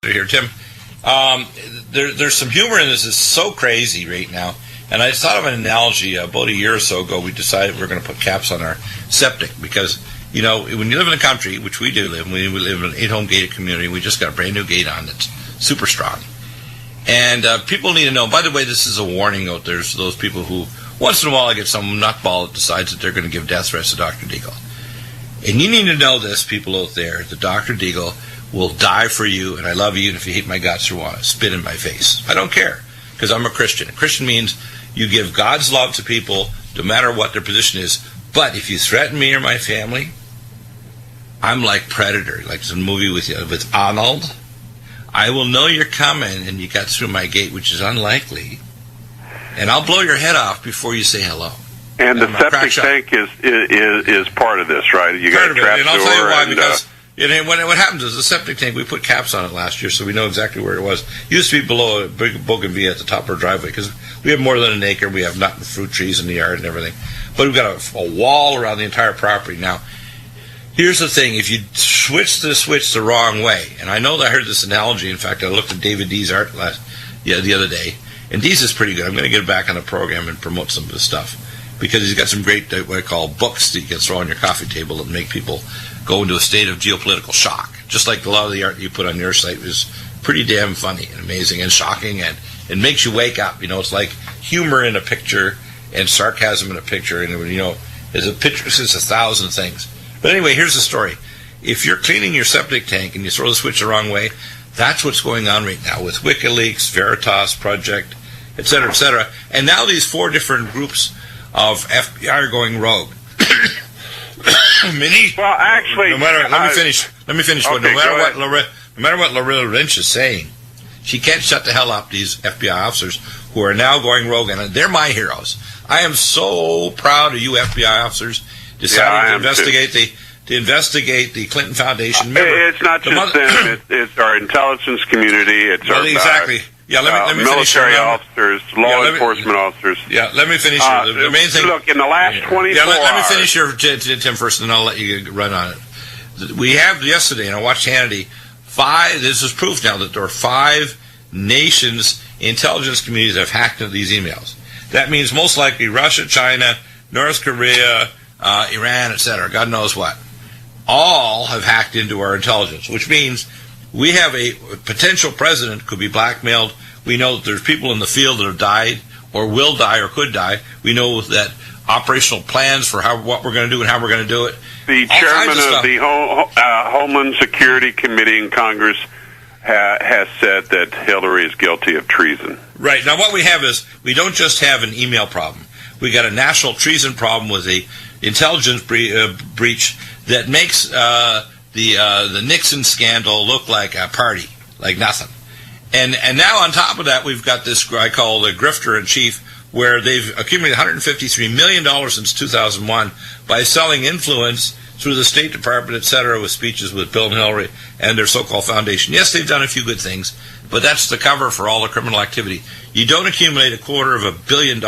doctor here, Tim. There's some humor in this. It's so crazy right now. And I thought of an analogy about a year or so ago. We decided we were going to put caps on our septic because, you know, when you live in a country, which we do live, we live in an 8-home gated community. We just got a brand new gate on that's super strong. And people need to know, by the way, this is a warning out there. There's those people who, once in a while, I get some nutball that decides that they're going to give death threats to Dr. DEAGLE. And you need to know this, people out there, that Dr. DEAGLE will die for you, and I love you, and if you hate my guts or want to spit in my face. I don't care, because I'm a Christian. A Christian means you give God's love to people, no matter what their position is. But if you threaten me or my family, I'm like Predator, like the movie with Arnold. I will know you're coming, and you got through my gate, which is unlikely, and I'll blow your head off before you say hello. And the septic tank is part of this, right? You got a trap and I'll tell you why, because what happens is the septic tank, we put caps on it last year, so we know exactly where it was. It used to be below a big bougainvillea at the top of our driveway, because we have more than an acre. We have nut and fruit trees in the yard and everything. But we've got a wall around the entire property. Now, here's the thing. If you switch the wrong way, and I know that I heard this analogy. In fact, I looked at David Dee's art the other day, and Dee's is pretty good. I'm going to get it back on the program and promote some of his stuff, because he's got some great, what I call, books that you can throw on your coffee table and make people go into a state of geopolitical shock. Just like a lot of the art you put on your site is pretty damn funny and amazing and shocking, and it makes you wake up. You know, it's like humor in a picture and sarcasm in a picture, and, you know, as a picture says 1,000 things. But anyway, here's the story. If you're cleaning your septic tank and you throw the switch the wrong way, that's what's going on right now with WikiLeaks, Veritas Project, et cetera, and now these 4 different groups of FBI are going rogue. Well, actually, let me finish. Okay, No matter what Loretta Lynch is saying, she can't shut the hell up these FBI officers who are now going rogue, and they're my heroes. I am so proud of you FBI officers deciding to investigate the Clinton Foundation. Remember, it's not just them; it's our intelligence community. It's exactly. Yeah, let me military finish. Officers, law enforcement officers. Yeah, let me finish. The main thing. Look, in the last 24 let me hours. finish your Tim first, and then I'll let you run on it. We have yesterday, and I watched Hannity. This is proof now that there are 5 nations' intelligence communities that have hacked into these emails. That means most likely Russia, China, North Korea, Iran, etc. God knows what. All have hacked into our intelligence, which means we have a potential president could be blackmailed. We know that there's people in the field that have died or will die or could die. We know that operational plans for what we're going to do and how we're going to do it. The chairman of the Homeland Security Committee in Congress has said that Hillary is guilty of treason. Right. Now what we have is we don't just have an email problem. We got a national treason problem with a intelligence breach that makes the Nixon scandal look like a party, like nothing. And now on top of that, we've got this I call the grifter in chief, where they've accumulated $153 million since 2001 by selling influence through the State Department, etc., with speeches with Bill and Hillary and their so-called foundation. Yes, they've done a few good things, but that's the cover for all the criminal activity. You don't accumulate $250 million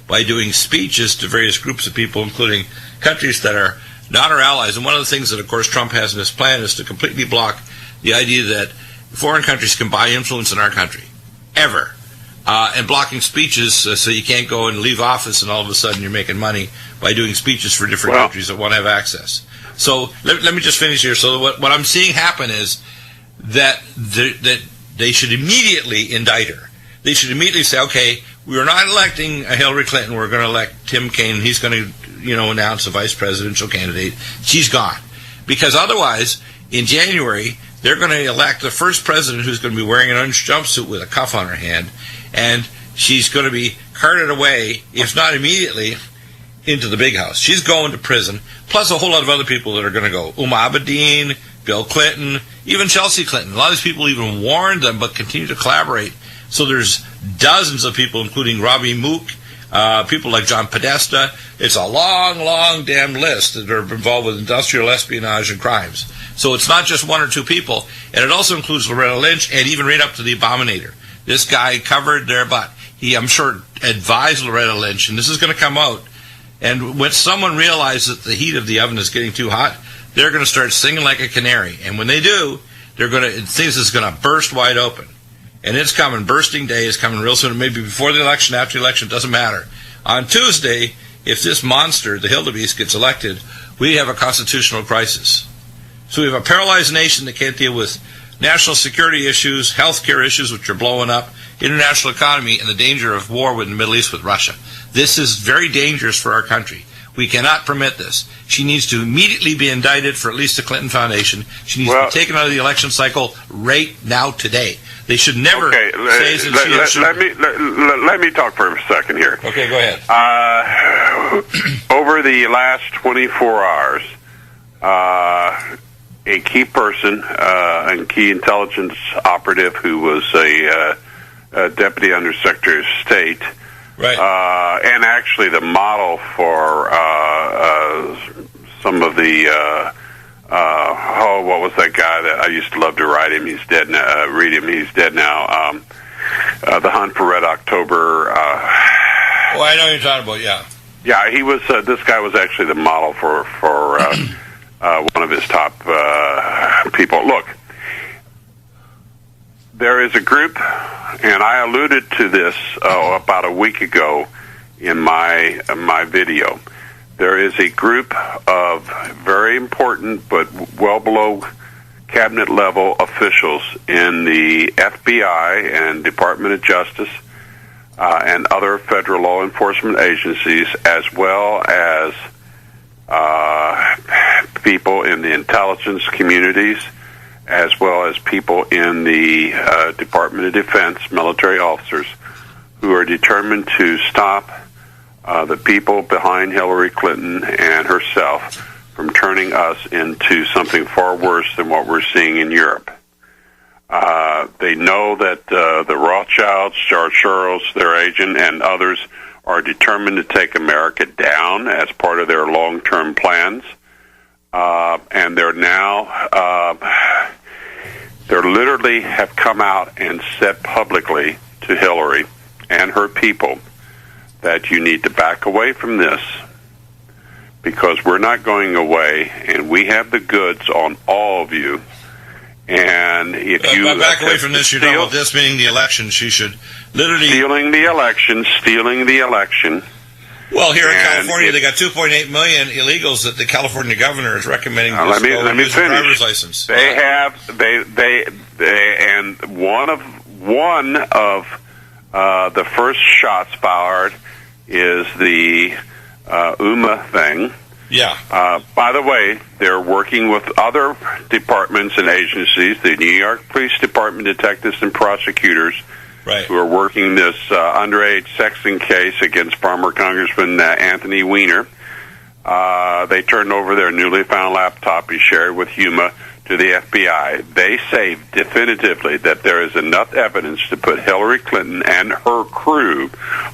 by doing speeches to various groups of people, including countries that are not our allies. And one of the things that, of course, Trump has in his plan is to completely block the idea that foreign countries can buy influence in our country, ever. And blocking speeches so you can't go and leave office and all of a sudden you're making money by doing speeches for different countries that want to have access. So let me just finish here. So what I'm seeing happen is that they should immediately indict her. They should immediately say, okay, we're not electing Hillary Clinton. We're going to elect Tim Kaine. He's going to, announce a vice presidential candidate. She's gone. Because otherwise, in January, they're going to elect the first president who's going to be wearing an orange jumpsuit with a cuff on her hand, and she's going to be carted away, if not immediately, into the big house. She's going to prison, plus a whole lot of other people that are going to go. Abedin, Bill Clinton, even Chelsea Clinton. A lot of these people even warned them, but continue to collaborate. So there's dozens of people, including Robbie Mook, people like John Podesta. It's a long, long damn list that are involved with industrial espionage and crimes. So it's not just 1 or 2 people, and it also includes Loretta Lynch and even right up to the Abominator. This guy covered their butt. He, I'm sure, advised Loretta Lynch, and this is going to come out. And when someone realizes that the heat of the oven is getting too hot, they're going to start singing like a canary. And when they do, things is going to burst wide open. And it's coming. Bursting day is coming real soon. Maybe before the election, after the election, doesn't matter. On Tuesday, if this monster, the Hildebeest, gets elected, we have a constitutional crisis. So we have a paralyzed nation that can't deal with national security issues, healthcare issues, which are blowing up, international economy, and the danger of war with the Middle East with Russia. This is very dangerous for our country. We cannot permit this. She needs to immediately be indicted for at least the Clinton Foundation. She needs to be taken out of the election cycle right now, today. They should never say let me talk for a second here. Okay, go ahead. Over the last 24 hours, a key person and key intelligence operative who was a deputy undersecretary of state, right, and actually the model for some of the what was that guy that I used to love to write him? He's dead now. Read him. He's dead now. The Hunt for Red October. I know what you're talking about. Yeah. Yeah, he was. This guy was actually the model for one of his top people. Look, there is a group, and I alluded to this about a week ago in my video. There is a group of very important but well below cabinet level officials in the FBI and Department of Justice and other federal law enforcement agencies, as well as people in the intelligence communities, as well as people in the Department of Defense, military officers, who are determined to stop the people behind Hillary Clinton and herself from turning us into something far worse than what we're seeing in Europe. They know that the Rothschilds, George Soros, their agent, and others are determined to take America down as part of their long-term plans. And they're now, they literally have come out and said publicly to Hillary and her people that you need to back away from this, because we're not going away, and we have the goods on all of you. And if you back away from this, you're talking about this meaning the election. She should literally stealing the election. Well, here in California, they got 2.8 million illegals that the California governor is recommending. Let me finish. Driver's license. They have and one of the first shots fired is the UMA thing. Yeah. By the way, they're working with other departments and agencies, the New York Police Department detectives and prosecutors, right, who are working this underage sexting case against former Congressman Anthony Weiner. They turned over their newly found laptop he shared with Huma to the FBI. They say definitively that there is enough evidence to put Hillary Clinton and her crew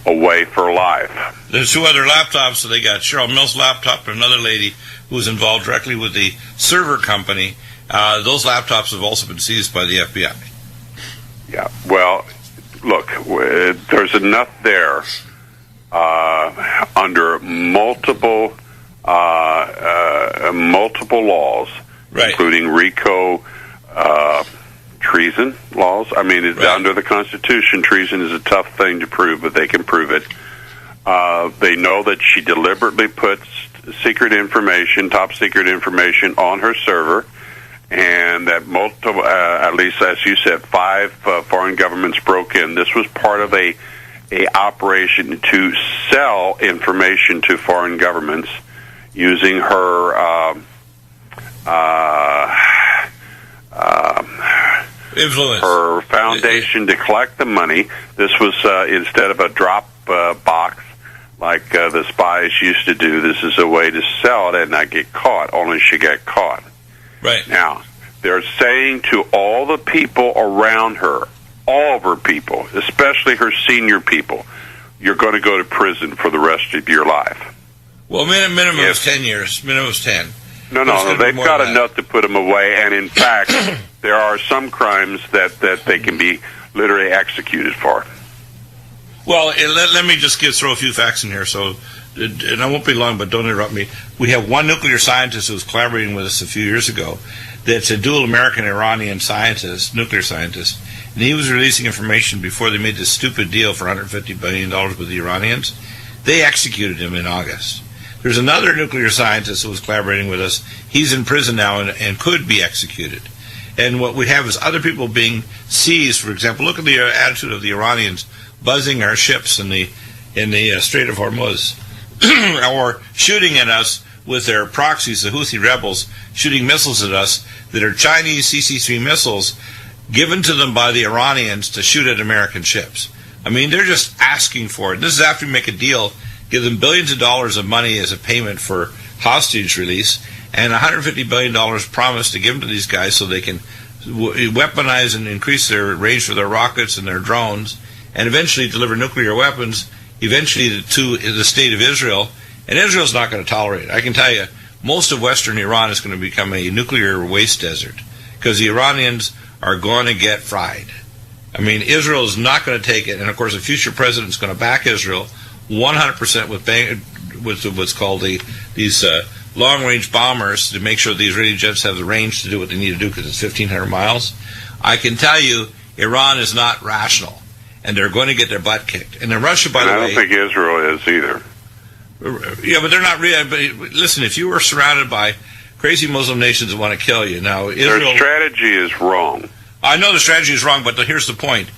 away for life. There's two other laptops, so they got Cheryl Mills' laptop and another lady who was involved directly with the server company. Those laptops have also been seized by the FBI. Yeah, well, look, there's enough there under multiple laws, right, including RICO, treason laws. I mean, right, under the Constitution, treason is a tough thing to prove, but they can prove it. They know that she deliberately puts secret information, top secret information, on her server, and that multiple, at least as you said, 5 foreign governments broke in. This was part of a operation to sell information to foreign governments using her influence, her foundation to collect the money. This was instead of a drop box like the spies used to do. This is a way to sell it and not get caught. Only she got caught. Right. Now, they're saying to all the people around her, all of her people, especially her senior people, you're going to go to prison for the rest of your life. Well, minimum is 10 years. Minimum is 10. No, they've got enough to put them away, and in fact, there are some crimes that they can be literally executed for. Well, let me just throw a few facts in here so and I won't be long, but don't interrupt me. We have one nuclear scientist who was collaborating with us a few years ago that's a dual American-Iranian scientist, nuclear scientist, and he was releasing information before they made this stupid deal for $150 billion with the Iranians. They executed him in August. There's another nuclear scientist who was collaborating with us. He's in prison now and could be executed. And what we have is other people being seized. For example, look at the attitude of the Iranians buzzing our ships in the Strait of Hormuz, or shooting at us with their proxies, the Houthi rebels, shooting missiles at us that are Chinese CC-3 missiles given to them by the Iranians to shoot at American ships. I mean, they're just asking for it. This is after we make a deal, give them billions of dollars of money as a payment for hostage release, and $150 billion promised to give them to these guys so they can weaponize and increase their range for their rockets and their drones, and eventually deliver nuclear weapons, eventually to the state of Israel. And Israel's not going to tolerate it. I can tell you, most of western Iran is going to become a nuclear waste desert, because the Iranians are going to get fried. I mean, Israel is not going to take it, and of course a future president is going to back Israel 100% with what's called these long-range bombers to make sure the Israeli jets have the range to do what they need to do, because it's 1,500 miles. I can tell you, Iran is not rational, and they're going to get their butt kicked. And in Russia, by the way... I don't think Israel is either. Yeah, but they're not really... But listen, if you were surrounded by crazy Muslim nations that want to kill you, now Israel... Their strategy is wrong. I know the strategy is wrong, but here's the point.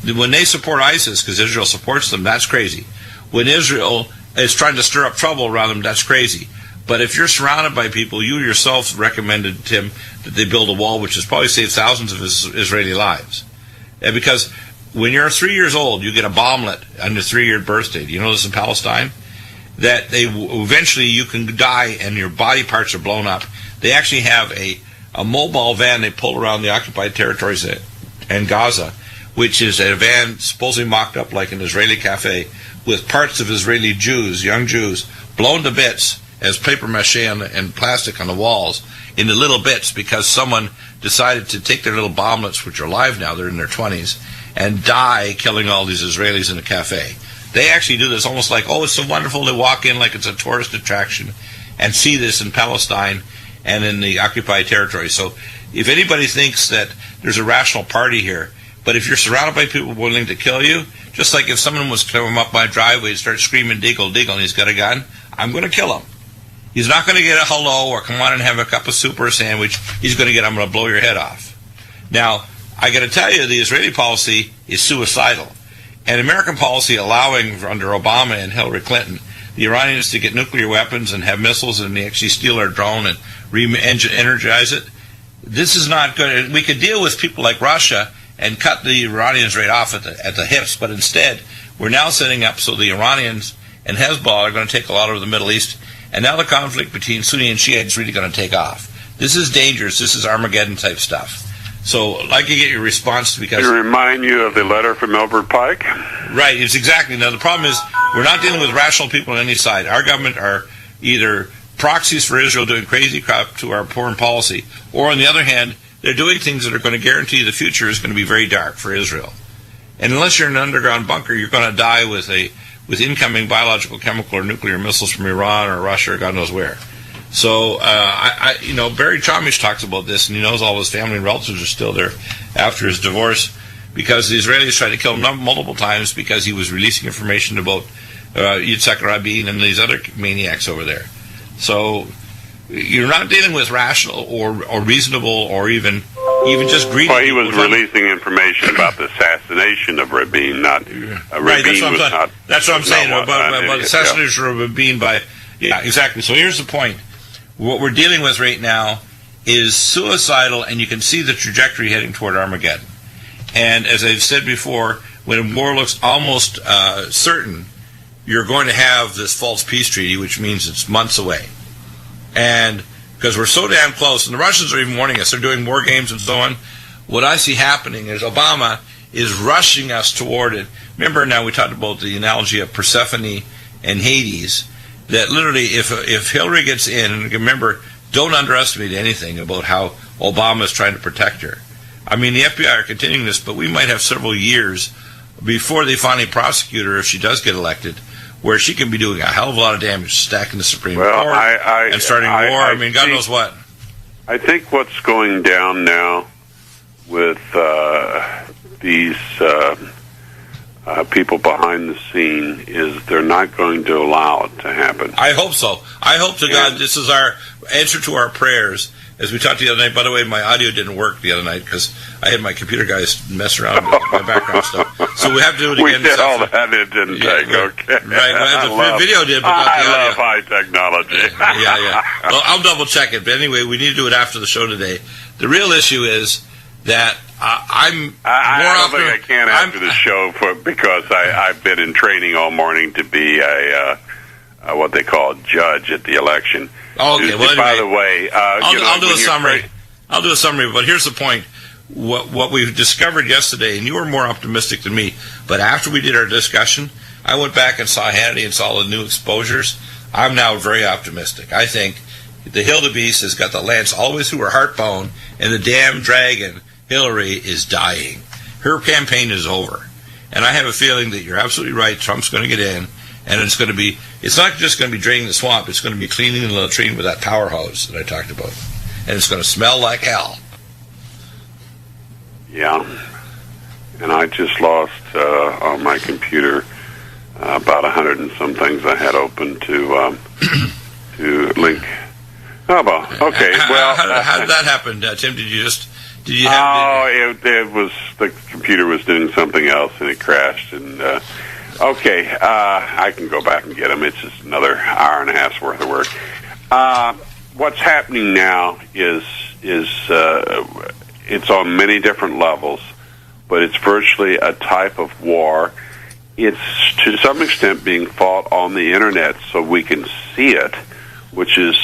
When they support ISIS, because Israel supports them, that's crazy. When Israel is trying to stir up trouble around them, that's crazy. But if you're surrounded by people, you yourself recommended, Tim, that they build a wall, which has probably saved thousands of Israeli lives. And because when you're 3 years old, you get a bomblet on your 3-year birthday. Do you know this in Palestine? That eventually you can die and your body parts are blown up. They actually have a mobile van they pull around the occupied territories and Gaza, which is a van supposedly mocked up like an Israeli cafe with parts of Israeli Jews, young Jews, blown to bits as paper mache and plastic on the walls into little bits, because someone decided to take their little bomblets, which are live now, they're in their 20s, and die killing all these Israelis in a cafe. They actually do this almost like, oh, it's so wonderful. They walk in like it's a tourist attraction and see this in Palestine and in the occupied territory. So if anybody thinks that there's a rational party here, but if you're surrounded by people willing to kill you, just like if someone was to come up my driveway and start screaming, "Deagle, Deagle," and he's got a gun, I'm going to kill him. He's not going to get a hello or come on and have a cup of soup or a sandwich. He's going to get, I'm going to blow your head off. Now, I got to tell you, the Israeli policy is suicidal. And American policy allowing, under Obama and Hillary Clinton, the Iranians to get nuclear weapons and have missiles and they actually steal our drone and re-energize it. This is not good. We could deal with people like Russia and cut the Iranians right off at the hips, but instead we're now setting up so the Iranians and Hezbollah are going to take a lot over the Middle East, and now the conflict between Sunni and Shia is really going to take off. This is dangerous. This is Armageddon type stuff. So I'd like to get your response, because... To remind you of the letter from Elbert Pike? Right, it's exactly. Now the problem is we're not dealing with rational people on any side. Our government are either proxies for Israel doing crazy crap to our foreign policy, or on the other hand, they're doing things that are going to guarantee the future is going to be very dark for Israel. And unless you're in an underground bunker, you're going to die with incoming biological, chemical, or nuclear missiles from Iran or Russia or God knows where. So, Barry Chamish talks about this, and he knows all his family and relatives are still there after his divorce, because the Israelis tried to kill him multiple times because he was releasing information about Yitzhak Rabin and these other maniacs over there. So, you're not dealing with rational or reasonable or even just greedy. Well, he was releasing information about the assassination of Rabin, not right. That's what I'm saying about the assassination of Rabin by. Yeah, exactly. So here's the point. What we're dealing with right now is suicidal, and you can see the trajectory heading toward Armageddon. And as I've said before, when war looks almost certain, you're going to have this false peace treaty, which means it's months away. And because we're so damn close, and the Russians are even warning us, they're doing war games and so on, what I see happening is Obama is rushing us toward it. Remember now we talked about the analogy of Persephone and Hades, that literally if Hillary gets in, and remember, don't underestimate anything about how Obama is trying to protect her. I mean, the FBI are continuing this, but we might have several years before they finally prosecute her if she does get elected, where she can be doing a hell of a lot of damage, stacking the Supreme Court and starting war. I mean, God knows what. I think what's going down now with these people behind the scene is they're not going to allow it to happen. I hope so. I hope to God this is our answer to our prayers. As we talked the other night, by the way, my audio didn't work the other night because I had my computer guys mess around with my background stuff. So we have to do it again. We did all that, it didn't take, okay. Right, well, the video did, but not the audio. I love high technology. Yeah. Well, I'll double check it, but anyway, we need to do it after the show today. The real issue is that I don't think I can after the show because I've been in training all morning to be a what they call a judge at the election. Okay. Well, anyway, by the way, I'll do a summary. I'll do a summary, but here's the point. What we've discovered yesterday, and you were more optimistic than me, but after we did our discussion, I went back and saw Hannity and saw the new exposures. I'm now very optimistic. I think the Hildebeest has got the lance all the way through her heart bone, and the damn dragon, Hillary, is dying. Her campaign is over. And I have a feeling that you're absolutely right. Trump's going to get in, and it's not just going to be draining the swamp, it's going to be cleaning the latrine with that power hose that I talked about. And it's going to smell like hell. Yeah. And I just lost on my computer about 100 and some things I had open to link. Oh, well, okay. Well, how did that happen, Tim? Did you it was the computer was doing something else and it crashed. And okay, I can go back and get them. It's just another hour and a half's worth of work. What's happening now is it's on many different levels, but it's virtually a type of war. It's to some extent being fought on the internet so we can see it, which is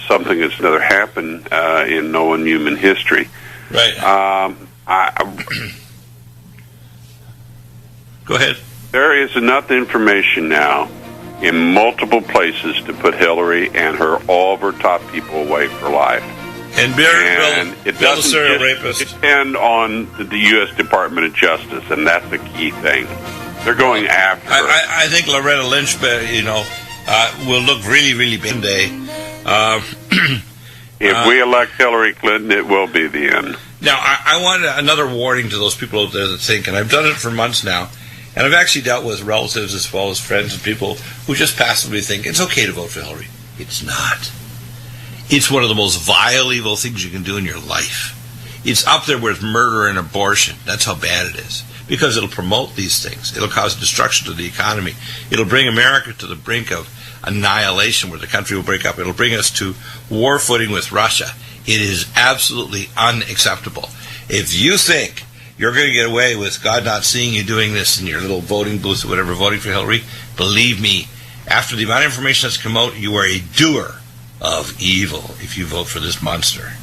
something that's never happened in known human history. Right. Go ahead. There is enough information now in multiple places to put Hillary and all of her top people away for life. And it doesn't depend on the U.S. Department of Justice, and that's the key thing. They're going after her. I think Loretta Lynch, will look really, really big day. If we elect Hillary Clinton, it will be the end. Now, I want another warning to those people out there that think, and I've done it for months now, and I've actually dealt with relatives as well as friends and people who just passively think it's okay to vote for Hillary. It's not. It's one of the most vile, evil things you can do in your life. It's up there with murder and abortion. That's how bad it is. Because it'll promote these things. It'll cause destruction to the economy. It'll bring America to the brink of annihilation where the country will break up. It'll bring us to war footing with Russia. It is absolutely unacceptable. If you think you're going to get away with God not seeing you doing this in your little voting booth or whatever, voting for Hillary, believe me, after the amount of information that's come out, you are a doer of evil if you vote for this monster.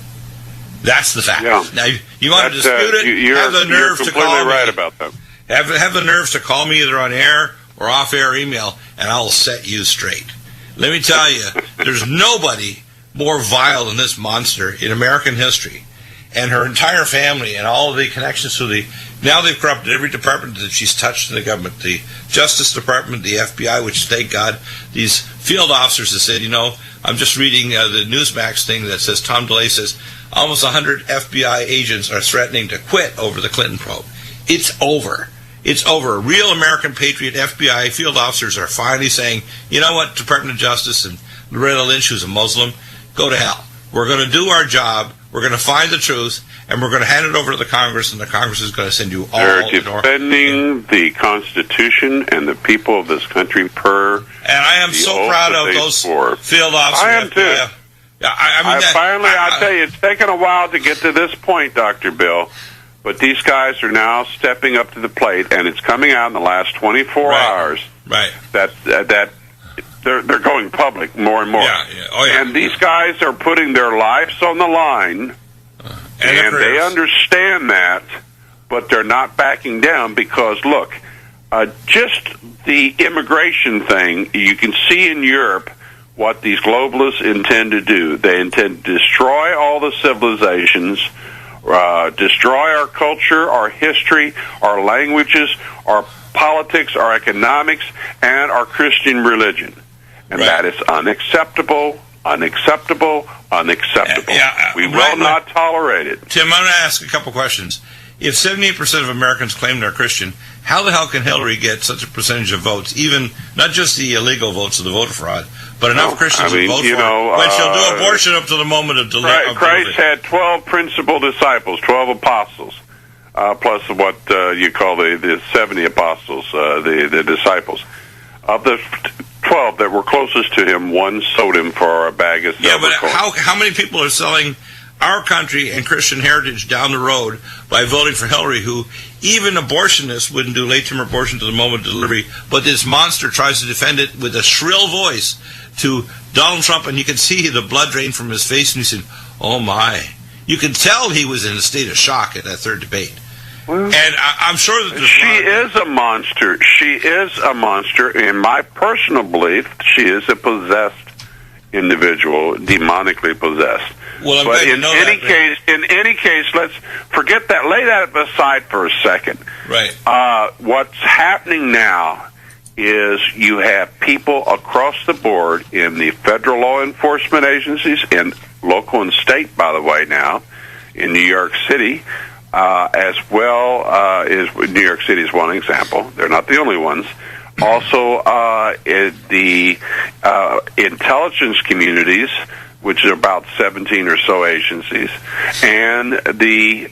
That's the fact. Yeah. Now, you want to dispute it? Have the nerve to call me. Right about that. Have the nerves to call me either on air or off-air email, and I'll set you straight. Let me tell you, there's nobody more vile than this monster in American history. And her entire family and all of the connections to now they've corrupted every department that she's touched in the government. The Justice Department, the FBI, which, thank God, these field officers have said, I'm just reading the Newsmax thing that says, Tom DeLay says, almost 100 FBI agents are threatening to quit over the Clinton probe. It's over. It's over. Real American patriot FBI field officers are finally saying, you know what, Department of Justice and Loretta Lynch, who's a Muslim, go to hell. We're going to do our job. We're going to find the truth, and we're going to hand it over to the Congress, and the Congress is going to send you all. They're defending the Constitution and the people of this country per. And I am so proud of those field officers. I am too. I'll tell you, it's taken a while to get to this point, Dr. Bill, but these guys are now stepping up to the plate, and it's coming out in the last 24 hours. Right. That they're going public more and more. And these guys are putting their lives on the line, and they understand that, but they're not backing down because, look, just the immigration thing, you can see in Europe what these globalists intend to do. They intend to destroy all the civilizations, destroy our culture, our history, our languages, our politics, our economics, and our Christian religion. And that is unacceptable, unacceptable, unacceptable. We will not tolerate it. Tim, I'm going to ask a couple questions. If 78% of Americans claim they're Christian, how the hell can Hillary get such a percentage of votes, even not just the illegal votes of the voter fraud, but enough Christians to vote for her, when she'll do abortion up to the moment of delivery? Christ had 12 principal disciples, 12 apostles, plus what you call the 70 apostles, the disciples. Of the 12 that were closest to him, one sold him for a bag of silver. Yeah, but how many people are selling our country and Christian heritage down the road by voting for Hillary, who even abortionists wouldn't do late-term abortion to the moment of delivery, but this monster tries to defend it with a shrill voice to Donald Trump, and you can see the blood drain from his face, and he said, oh my. You can tell he was in a state of shock at that third debate. Well, and I'm sure that she is a monster. She is a monster. In my personal belief, she is a possessed individual, demonically possessed. Well, but in any case, let's forget that. Lay that aside for a second. Right. What's happening now is you have people across the board in the federal law enforcement agencies, and local and state, by the way, now in New York City, as well as New York City is one example. They're not the only ones. Also, the intelligence communities, which are about 17 or so agencies, and the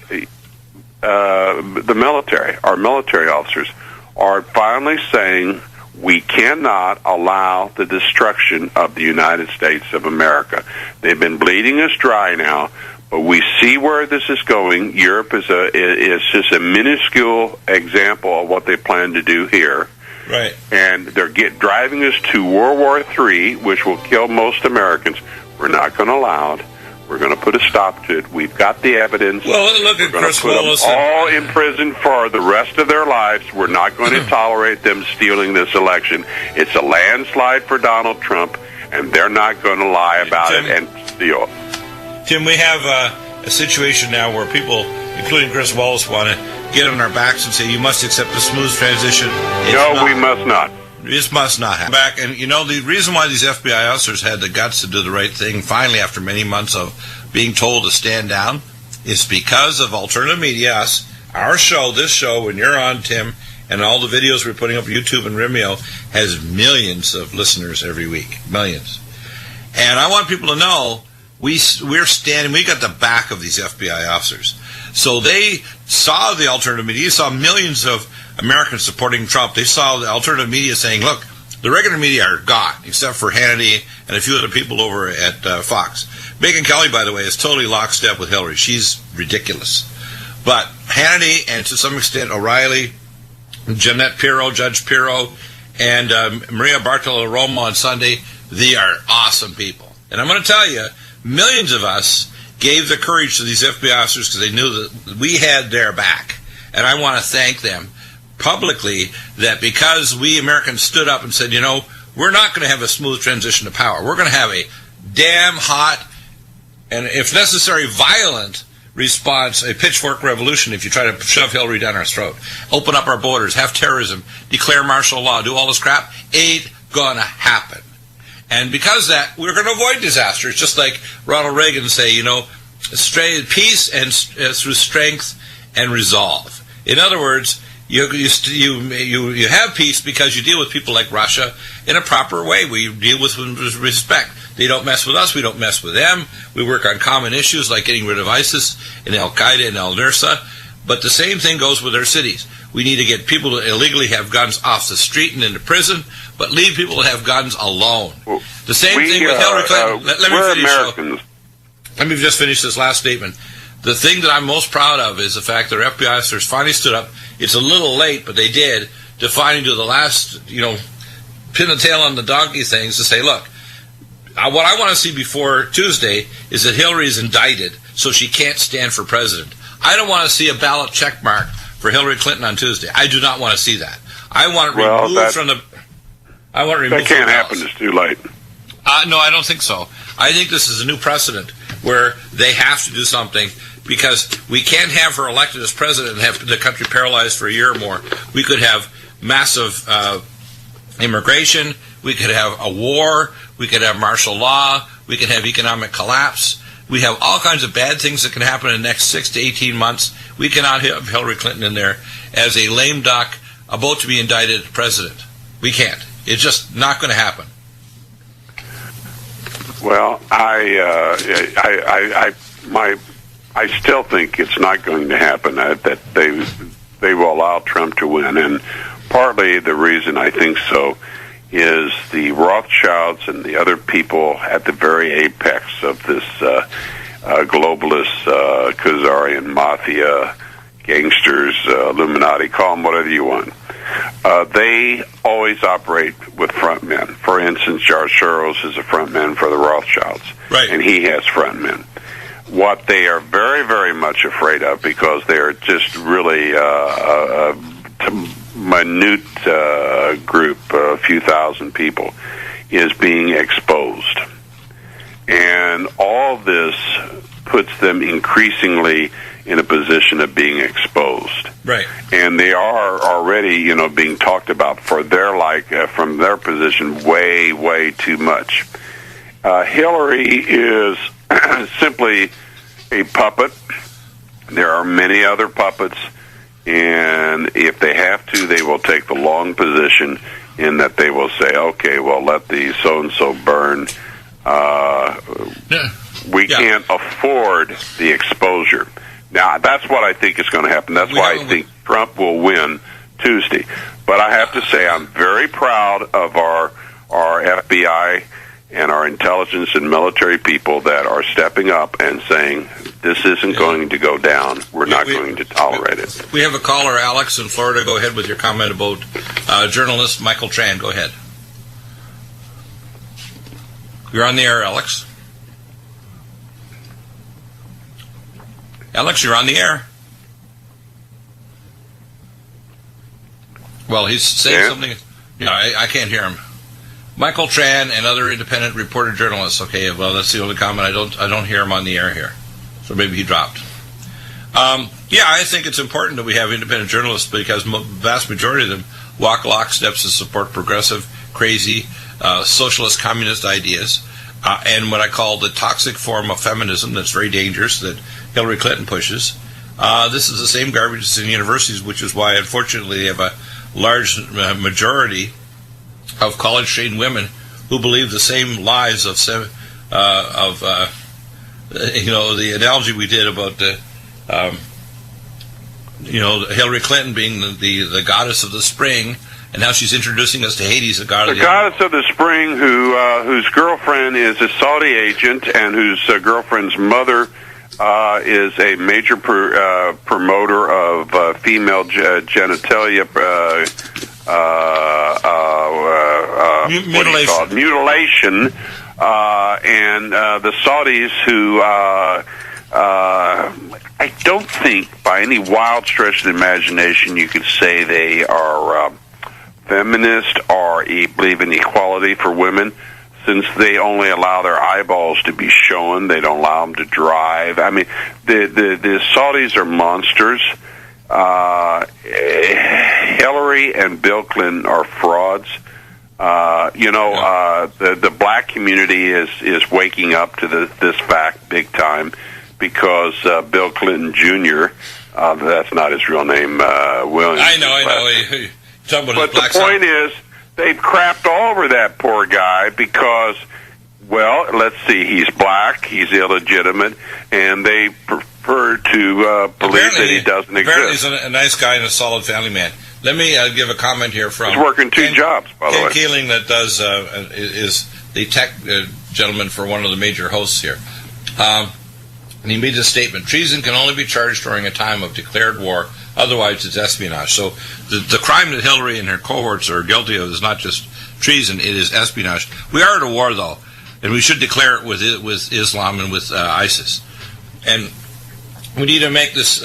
military, our military officers, are finally saying we cannot allow the destruction of the United States of America. They've been bleeding us dry now, but we see where this is going. Europe is just a minuscule example of what they plan to do here. Right. And they're driving us to World War III, which will kill most Americans. We're not going to allow it. We're going to put a stop to it. We've got the evidence. Well, look at Chris Wallace. We're going to put them all in prison for the rest of their lives. We're not going to tolerate them stealing this election. It's a landslide for Donald Trump, and they're not going to lie about it and steal. Tim, we have a situation now where people, including Chris Wallace, want to get on our backs and say, you must accept a smooth transition. We must not. This must not happen. Back, and you know, the reason why these FBI officers had the guts to do the right thing, finally, after many months of being told to stand down, is because of alternative media, us, our show, this show, when you're on, Tim, and all the videos we're putting up on YouTube and Vimeo, has millions of listeners every week. Millions. And I want people to know, we're standing, we got the back of these FBI officers. So they saw the alternative media, saw millions of Americans supporting Trump. They saw the alternative media saying, look, the regular media are gone, except for Hannity and a few other people over at Fox. Megyn Kelly, by the way, is totally lockstep with Hillary. She's ridiculous. But Hannity, and to some extent O'Reilly, Jeanette Pirro, Judge Pirro, and Maria Bartiromo on Sunday, they are awesome people. And I'm going to tell you, millions of us gave the courage to these FBI officers because they knew that we had their back. And I want to thank them publicly that because we Americans stood up and said, you know, we're not going to have a smooth transition to power. We're going to have a damn hot and, if necessary, violent response, a pitchfork revolution if you try to shove Hillary down our throat. Open up our borders, have terrorism, declare martial law, do all this crap. Ain't going to happen. And because of that, we're going to avoid disaster. It's just like Ronald Reagan say, you know, peace and through strength and resolve. In other words, you have peace because you deal with people like Russia in a proper way. We deal with them with respect. They don't mess with us. We don't mess with them. We work on common issues like getting rid of ISIS and Al-Qaeda and al-Nusra. But the same thing goes with our cities. We need to get people to illegally have guns off the street and into prison, but leave people to have guns alone. Well, the same thing with Hillary Clinton. Let me just finish this last statement. The thing that I'm most proud of is the fact that our FBI officers finally stood up. It's a little late, but they did, to finally do the last, pin the tail on the donkey things to say, look, what I want to see before Tuesday is that Hillary is indicted so she can't stand for president. I don't want to see a ballot check mark for Hillary Clinton on Tuesday. I do not want to see that. I want it removed from the... That can't happen. It's too late. No, I don't think so. I think this is a new precedent where they have to do something because we can't have her elected as president and have the country paralyzed for a year or more. We could have massive immigration. We could have a war. We could have martial law. We could have economic collapse. We have all kinds of bad things that can happen in the next 6 to 18 months. We cannot have Hillary Clinton in there as a lame duck about to be indicted president. We can't. It's just not going to happen. Well, I still think it's not going to happen. That they will allow Trump to win, and partly the reason I think so is the Rothschilds and the other people at the very apex of this globalist Khazarian mafia, gangsters, Illuminati, call them whatever you want. They always operate with front men. For instance, George Soros is a front man for the Rothschilds, right, and he has front men. What they are very, very much afraid of, because they are just really a minute group, a few thousand people, is being exposed. And all this puts them increasingly in a position of being exposed. Right. And they are already, being talked about for their from their position way, way too much. Hillary is simply a puppet. There are many other puppets, and if they have to, they will take the long position in that they will say, okay, well, let the so-and-so burn. We can't afford the exposure. Now, that's what I think is going to happen. That's why I think Trump will win Tuesday. But I have to say I'm very proud of our FBI and our intelligence and military people that are stepping up and saying, this isn't going to go down. We're not going to tolerate it. We have a caller, Alex, in Florida. Go ahead with your comment about journalist Michael Tran. Go ahead. You're on the air, Alex. Alex, you're on the air. Well, he's saying something. Yeah, I can't hear him. Michael Tran and other independent reporter journalists. Okay, well, that's the only comment. I don't hear him on the air here, so maybe he dropped. Yeah, I think it's important that we have independent journalists because the vast majority of them walk locksteps to support progressive, crazy, socialist, communist ideas, and what I call the toxic form of feminism that's very dangerous that Hillary Clinton pushes. This is the same garbage that's in universities, which is why, unfortunately, they have a large majority of college-trained women who believe the same lies of the analogy we did about Hillary Clinton being the goddess of the spring, and now she's introducing us to Hades, the god of the goddess of the spring, whose girlfriend is a Saudi agent, and whose girlfriend's mother is a major promoter of female genitalia mutilation, and the Saudis who I don't think by any wild stretch of the imagination you could say they are feminist or believe in equality for women, since they only allow their eyeballs to be shown. They don't allow them to drive. I mean, the Saudis are monsters. Hillary and Bill Clinton are frauds. The black community is waking up to this fact big time, because Bill Clinton Jr., that's not his real name, William. I know. But the point is, they've crapped all over that poor guy because, well, let's see, he's black, he's illegitimate, and they prefer to believe that he doesn't exist. Apparently he's a nice guy and a solid family man. Let me give a comment here from... He's working two jobs, by the way. Ken Keeling, that is the tech gentleman for one of the major hosts here. And he made this statement: treason can only be charged during a time of declared war, otherwise it's espionage. So the crime that Hillary and her cohorts are guilty of is not just treason, it is espionage. We are at a war, though, and we should declare it with Islam and with ISIS. And we need to make this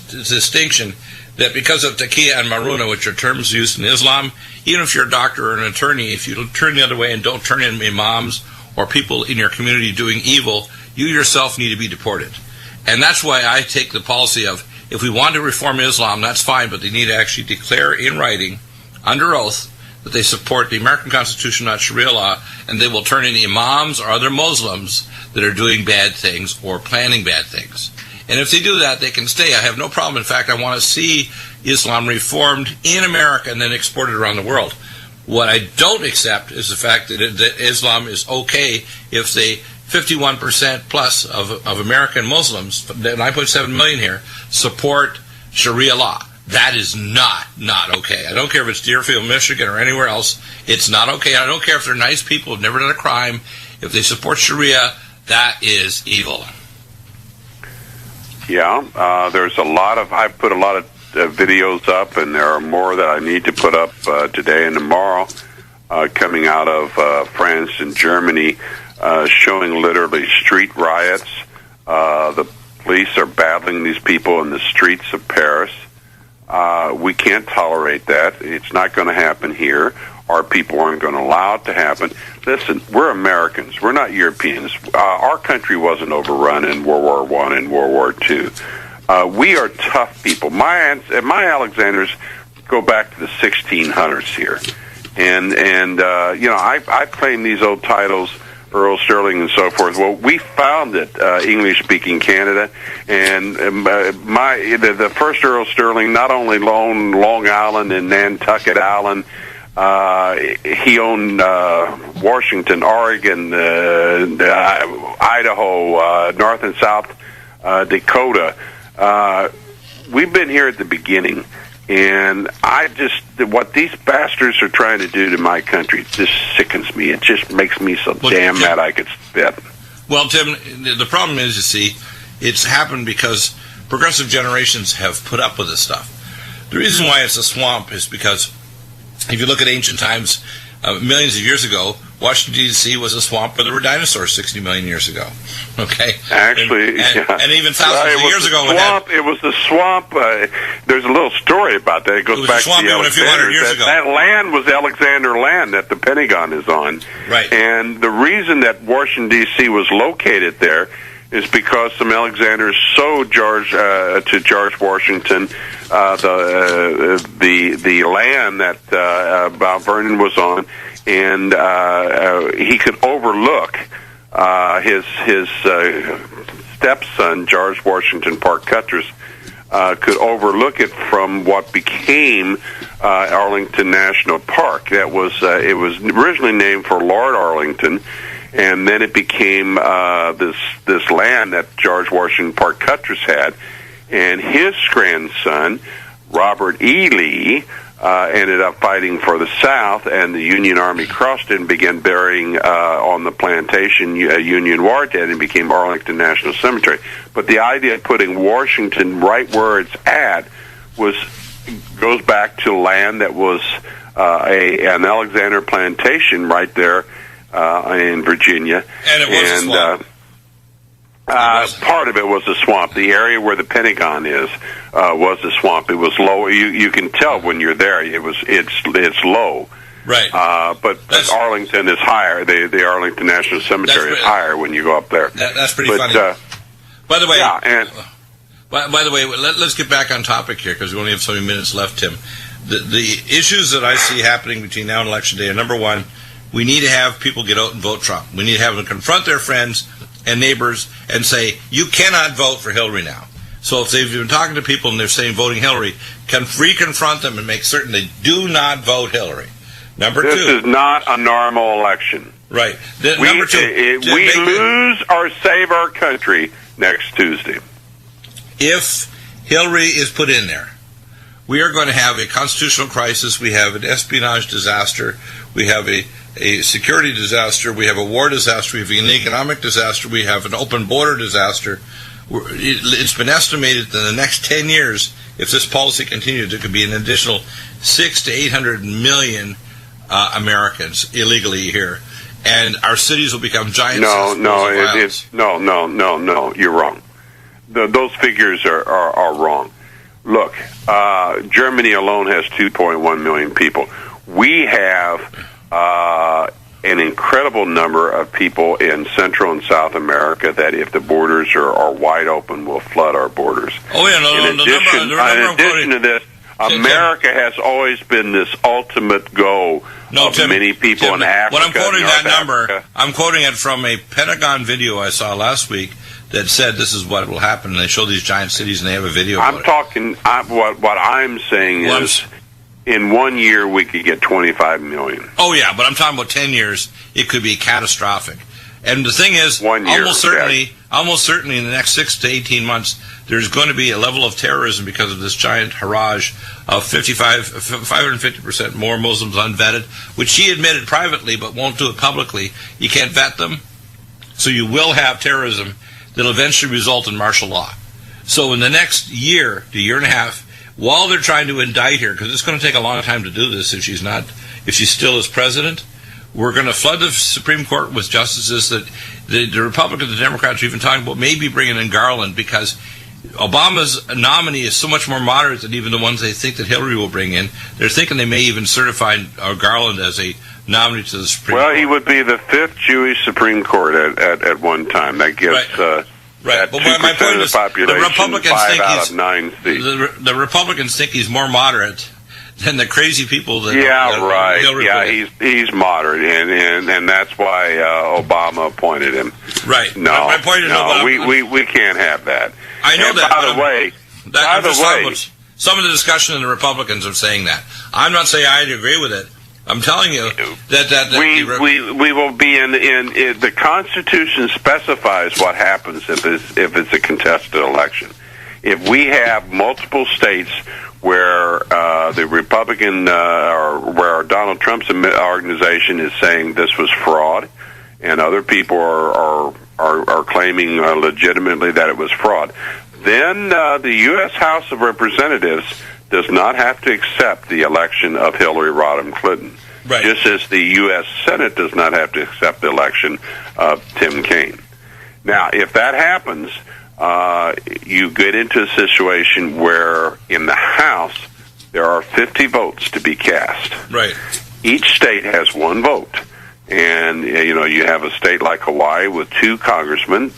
distinction that because of taqiyya and maruna, which are terms used in Islam, even if you're a doctor or an attorney, if you turn the other way and don't turn in imams or people in your community doing evil, you yourself need to be deported. And that's why I take the policy of, if we want to reform Islam, that's fine, but they need to actually declare in writing, under oath, that they support the American Constitution, not Sharia law, and they will turn in imams or other Muslims that are doing bad things or planning bad things. And if they do that, they can stay. I have no problem. In fact, I want to see Islam reformed in America and then exported around the world. What I don't accept is the fact that Islam is okay if they 51% plus of American Muslims, 9.7 million here, support Sharia law. That is not okay. I don't care if it's Deerfield, Michigan, or anywhere else. It's not okay. I don't care if they're nice people who've never done a crime. If they support Sharia, that is evil. Yeah, there's a lot of, I put a lot of videos up, and there are more that I need to put up today and tomorrow coming out of France and Germany, showing literally street riots. The police are battling these people in the streets of Paris. We can't tolerate that. It's not going to happen here. Our people aren't going to allow it to happen. Listen, we're Americans. We're not Europeans. Our country wasn't overrun in World War I and World War II. We are tough people. My Alexanders go back to the 1600s here. And you know, I claim these old titles, Earl Sterling and so forth. Well, we founded English-speaking Canada, and the first Earl Sterling not only owned Long Island and Nantucket Island, he owned Washington, Oregon, Idaho, North and South Dakota. We've been here at the beginning, and what these bastards are trying to do to my country just sickens me. It just makes me so damn mad I could spit. Well, Tim, the problem is, you see, it's happened because progressive generations have put up with this stuff. The reason why it's a swamp is because if you look at ancient times, millions of years ago, Washington, D.C. was a swamp where there were dinosaurs 60 million years ago. Okay? Actually, and even thousands of years ago. It was the swamp. There's a little story about that. It goes back to the Alexanders. That land was Alexander land that the Pentagon is on. Right. And the reason that Washington, D.C. was located there is because some Alexanders sold to George Washington the land that Mount Vernon was on, and he could overlook his stepson, George Washington Parke Cuttress, could overlook it from what became Arlington National Park. It was originally named for Lord Arlington, and then it became this land that George Washington Parke Cuttress had, and his grandson, Robert E. Lee, ended up fighting for the South, and the Union Army crossed it and began burying on the plantation Union war dead, and became Arlington National Cemetery. But the idea of putting Washington right where it's at goes back to land that was an Alexander plantation right there in Virginia. And it was a swamp. Part of it was a swamp. The area where the Pentagon is was a swamp. It was low. You can tell when you're there. It's low. Right. But Arlington is higher. The Arlington National Cemetery is higher when you go up there. That's pretty funny. By the way, by the way, let's get back on topic here because we only have so many minutes left, Tim. The issues that I see happening between now and Election Day are, number one, we need to have people get out and vote Trump. We need to have them confront their friends and neighbors and say, you cannot vote for Hillary now. So if they've been talking to people and they're saying voting Hillary, reconfront them and make certain they do not vote Hillary. Number two. This is not a normal election. Right. Number two. We lose or save our country next Tuesday. If Hillary is put in there, we are going to have a constitutional crisis. We have an espionage disaster. We have a security disaster. We have a war disaster. We have an economic disaster. We have an open border disaster. It's been estimated that in the next 10 years, if this policy continues, there could be an additional 600 to 800 million Americans illegally here, and our cities will become giant. No. You're wrong. Those figures are wrong. Look, Germany alone has 2.1 million people. We have an incredible number of people in Central and South America that, if the borders are wide open, will flood our borders. Oh, yeah, In addition to this, America has always been this ultimate goal of many people in Africa. When I'm quoting North that number, Africa. I'm quoting it from a Pentagon video I saw last week that said this is what will happen. And they show these giant cities, and they have a video about it. What I'm saying is, in 1 year, we could get 25 million. Oh, yeah, but I'm talking about 10 years, it could be catastrophic. And the thing is, 1 year, almost certainly in the next 6 to 18 months, there's going to be a level of terrorism because of this giant barrage of 550% more Muslims unvetted, which she admitted privately but won't do it publicly. You can't vet them. So you will have terrorism that will eventually result in martial law. So in the next year to year and a half, while they're trying to indict her, because it's going to take a long time to do this if she still is president, we're going to flood the Supreme Court with justices that the Republicans and the Democrats are even talking about maybe bringing in Garland, because Obama's nominee is so much more moderate than even the ones they think that Hillary will bring in. They're thinking they may even certify Garland as a nominee to the Supreme Court. Well, he would be the 5th Jewish Supreme Court at one time. That gives right. But my point is, the Republicans think out of 9 seats. The Republicans think he's more moderate than the crazy people that. He's moderate, and that's why Obama appointed him. Right. No, my point is, we can't have that. I know that. By the way, some of the discussion in the Republicans are saying that. I'm not saying I agree with it. I'm telling you that we will be in the Constitution specifies what happens if it's a contested election. If we have multiple states where the Republican or where Donald Trump's organization is saying this was fraud, and other people are claiming legitimately that it was fraud, then the U.S. House of Representatives does not have to accept the election of Hillary Rodham Clinton, just as the U.S. Senate does not have to accept the election of Tim Kaine. Now, if that happens, you get into a situation where in the House there are 50 votes to be cast. Right. Each state has one vote. And, you have a state like Hawaii with 2 congressmen.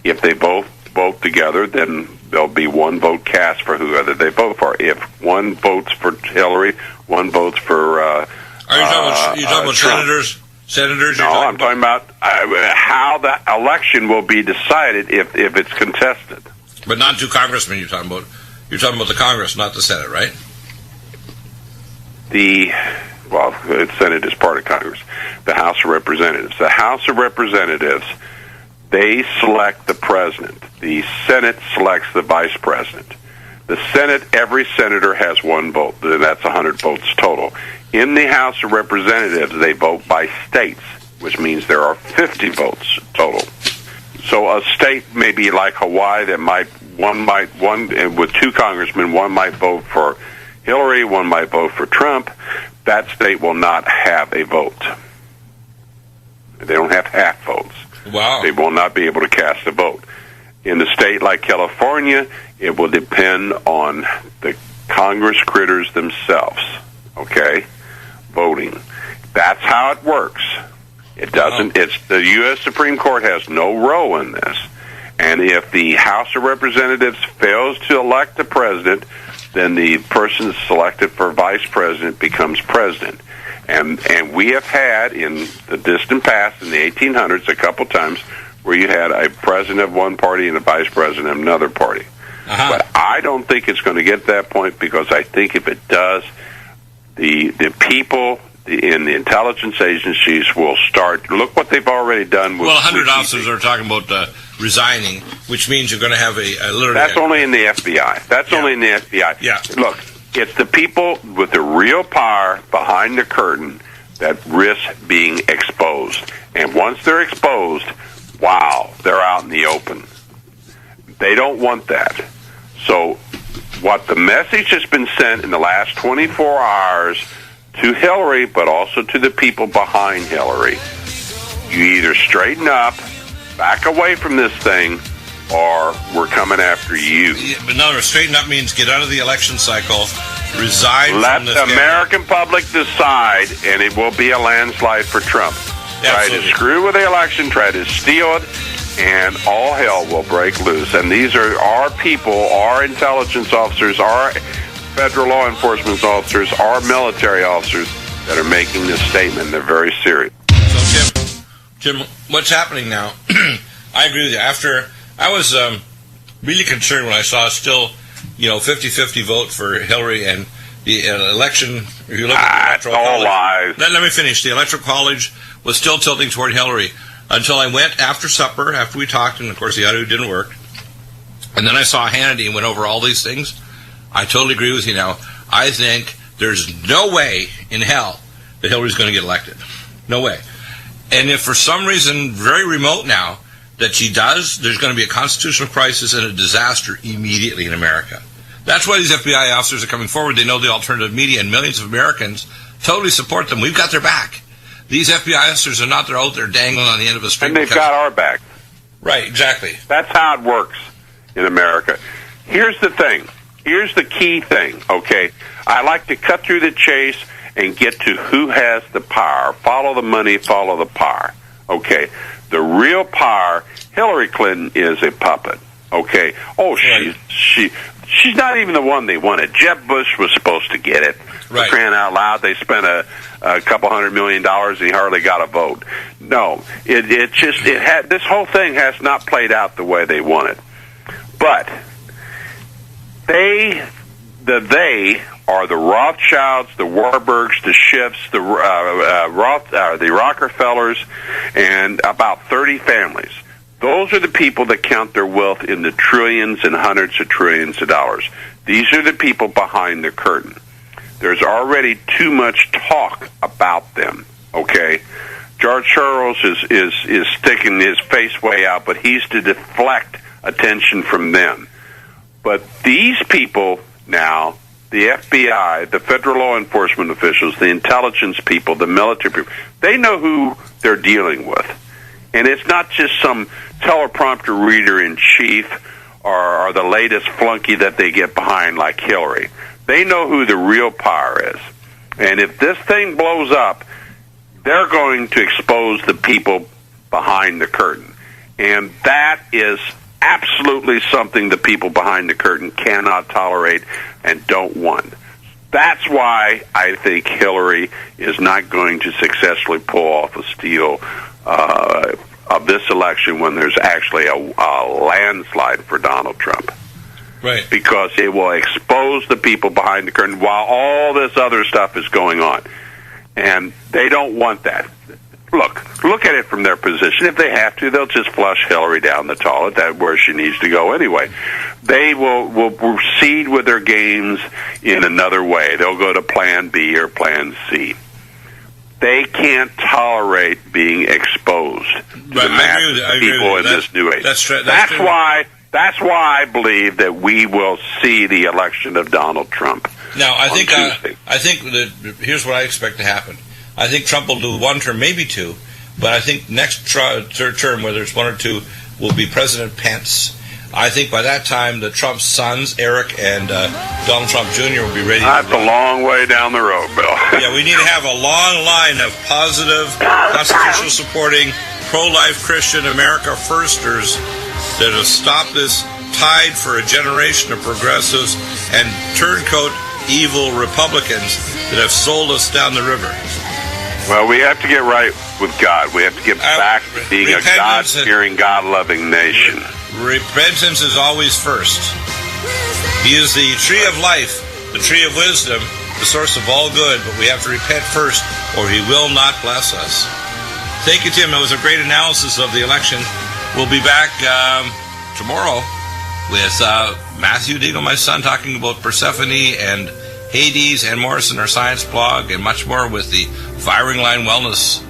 If they both vote together, then there'll be one vote cast for whoever they vote for. If one votes for Hillary, one votes for Are you talking about senators? Senators? No, I'm talking about how the election will be decided if it's contested. But not 2 congressmen you're talking about. You're talking about the Congress, not the Senate, right? The Senate is part of Congress. The House of Representatives. The House of Representatives, they select the president. The Senate selects the vice president. The Senate, every senator has one vote. That's 100 votes total. In the House of Representatives, they vote by states, which means there are 50 votes total. So a state maybe like Hawaii that one with 2 congressmen, one might vote for Hillary, one might vote for Trump. That state will not have a vote. They don't have half votes. Wow. They will not be able to cast a vote. In a state like California, it will depend on the Congress critters themselves, voting. That's how it works. It doesn't. It's the U.S. Supreme Court has no role in this. And if the House of Representatives fails to elect the president, then the person selected for vice president becomes president. And we have had in the distant past, in the 1800s, a couple times where you had a president of one party and a vice president of another party. But I don't think it's going to get to that point, because I think if it does, the people in the intelligence agencies will start. Look what they've already done. 100 officers are talking about resigning, which means you're going to have literally. That's only in the FBI. That's only in the FBI. Yeah. Look, it's the people with the real power behind the curtain that risk being exposed. And once they're exposed, wow, they're out in the open. They don't want that. So what the message has been sent in the last 24 hours to Hillary, but also to the people behind Hillary, you either straighten up, back away from this thing, or we're coming after you. But no, straighten up means get out of the election cycle, resign Let from this the American public decide, and it will be a landslide for Trump. Try to screw with the election, try to steal it, and all hell will break loose. And these are our people, our intelligence officers, our federal law enforcement officers, our military officers that are making this statement. They're very serious. So, Jim, what's happening now? I agree with you. After I was really concerned when I saw still, 50-50 vote for Hillary and the election. If you look at the electoral college, lies. Let me finish. The electoral college was still tilting toward Hillary until I went after supper, after we talked, and of course the audio didn't work. And then I saw Hannity and went over all these things. I totally agree with you now. I think there's no way in hell that Hillary's going to get elected. No way. And if for some reason, very remote now, that she does, there's going to be a constitutional crisis and a disaster immediately in America. That's why these FBI officers are coming forward. They know the alternative media and millions of Americans totally support them. We've got their back. These FBI officers are not out there dangling on the end of a string. And they've got our back. Right, exactly. That's how it works in America. Here's the thing. Here's the key thing, okay? I like to cut through the chase and get to who has the power. Follow the money, follow the power. Okay. The real power, Hillary Clinton is a puppet. Okay. Oh, she's not even the one they wanted. Jeb Bush was supposed to get it. Right. For crying out loud, they spent a couple $100 million and he hardly got a vote. No, this whole thing has not played out the way they wanted. But they are the Rothschilds, the Warburgs, the Schiffs, the Rockefellers, and about 30 families. Those are the people that count their wealth in the trillions and hundreds of trillions of dollars. These are the people behind the curtain. There's already too much talk about them, okay? George Soros is sticking his face way out, but he's to deflect attention from them. But these people now, the FBI, the federal law enforcement officials, the intelligence people, the military people, they know who they're dealing with. And it's not just some teleprompter reader-in-chief or the latest flunky that they get behind like Hillary. They know who the real power is. And if this thing blows up, they're going to expose the people behind the curtain. And that is absolutely something the people behind the curtain cannot tolerate and don't want. That's why I think Hillary is not going to successfully pull off a steal of this election when there's actually a landslide for Donald Trump. Right. Because it will expose the people behind the curtain while all this other stuff is going on. And they don't want that. Look at it from their position. If they have to, they'll just flush Hillary down the toilet, that where she needs to go anyway. They will proceed with their games in another way. They'll go to Plan B or Plan C. They can't tolerate being exposed to the masses of people in this new age. That's why I believe that we will see the election of Donald Trump. Now, I think that here's what I expect to happen. I think Trump will do one term, maybe two, but I think next term, whether it's one or two, will be President Pence. I think by that time, the Trump sons, Eric and Donald Trump Jr., will be ready. That's a long way down the road, Bill. Yeah, we need to have a long line of positive, constitutional supporting, pro-life Christian America firsters that have stopped this tide for a generation of progressives and turncoat evil Republicans that have sold us down the river. Well, we have to get right with God. We have to get back to being a God-fearing, God-loving nation. Repentance is always first. He is the tree of life, the tree of wisdom, the source of all good, but we have to repent first, or he will not bless us. Thank you, Tim. That was a great analysis of the election. We'll be back tomorrow with Matthew DEAGLE, my son, talking about Persephone and Hades and Morrison, our science blog, and much more with the Firing Line Wellness